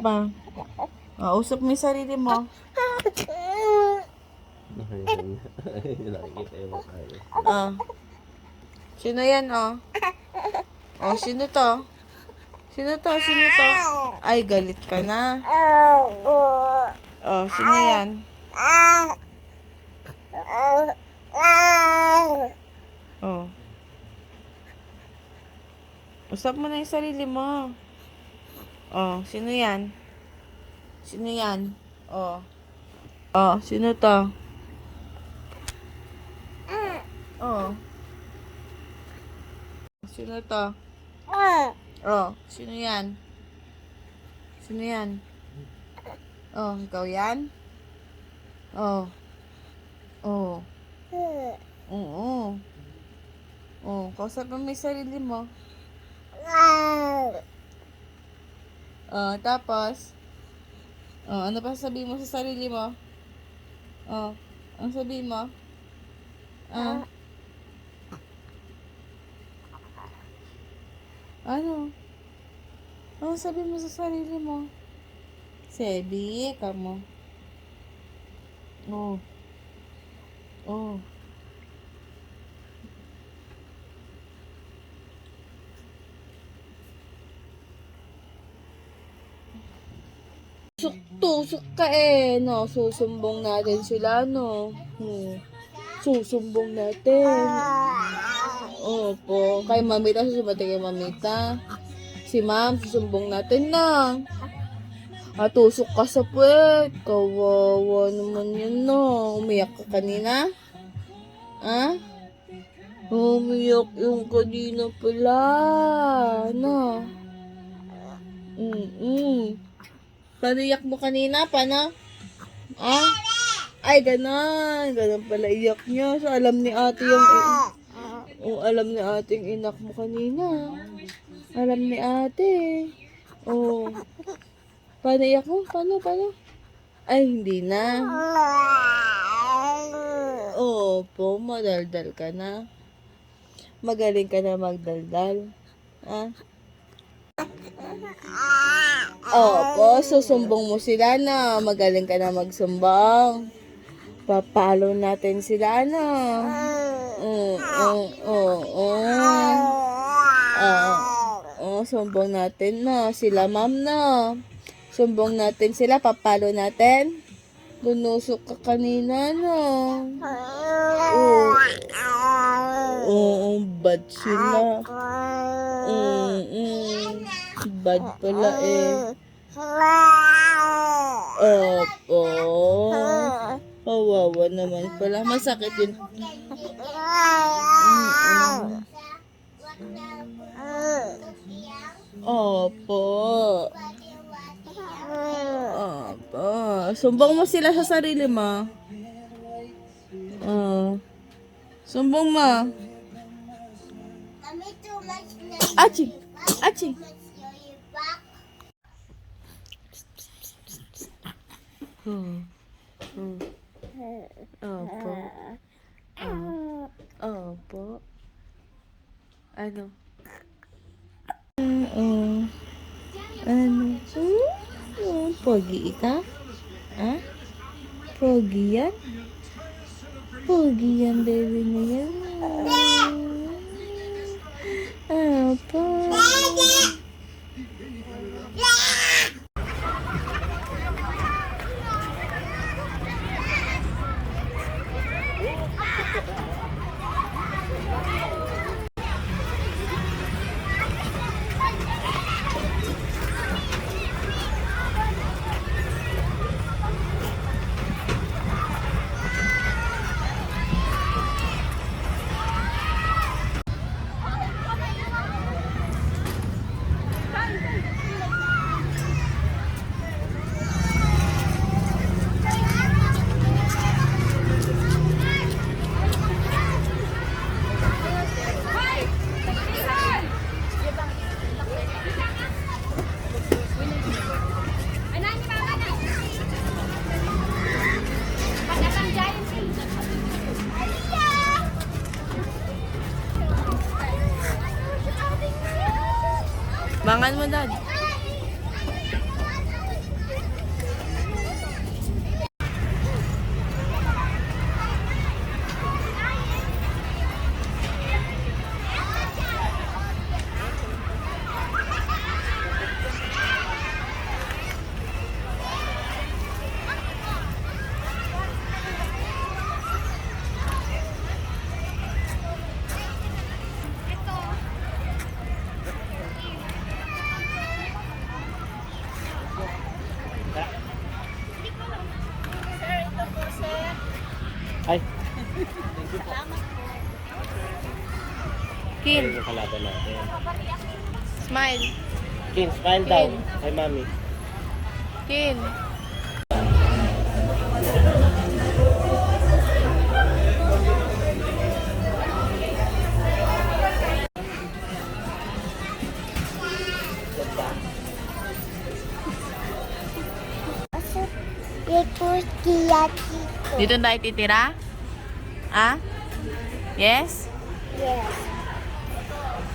pa. Usap mo yung sarili mo. Nakikita yung tayo. Sino yan, sino to? Sino to? Sino to? Ay, galit ka na. Sino yan? Usap mo na yung sarili mo. Sino yan? Sino yan? Sino to? Sino to? Sino yan? Sino yan? Ikaw yan? Kausap mo yung sarili mo. Tapos, ano pa sabihin mo sa sarili mo? Ano sabihin mo? Ano? Ano sabihin mo sa sarili mo? Sebi, kamo. Tusok ka no? Susumbong natin sila, no? Susumbong natin. Opo. Kay mamita, susumati kay mamita. Si ma'am, susumbong natin na. Tusok ka sa puwet. Kawawa naman yun, no? Umiyak ka kanina? Umiyak yung kanina pala. No? Paniyak mo kanina, paano? Ay, ganon. Ganon pala iyak niya. So, alam ni ate yung... alam ni ate yung inak mo kanina. Alam ni ate. Paano iyak mo? Paano? Ay, hindi na. Opo, madaldal ka na. Magaling ka na magdaldal. Opo, susumbong mo sila na. Magaling ka na magsumbong. Papalo natin sila na. Sumbong natin na. Sila ma'am na. Sumbong natin sila. Papalo natin. Lunusok ka kanina na. Bad sila. Bad pala Opo. Kawawa naman pala. Masakit yun. Opo. Sumbong mo sila sa sarili mo. Sumbong mo. Achi. Opo. Ano? Pogi ka? Pogi yan? Pogi yan, baby na yan. Opo. Bangan mo, Dad. Kin, Ayun yung kalaban natin. smile. Kin, smile daw. Kay mami. Kin. Dito na tayo titira? Ah? Yes? Yes.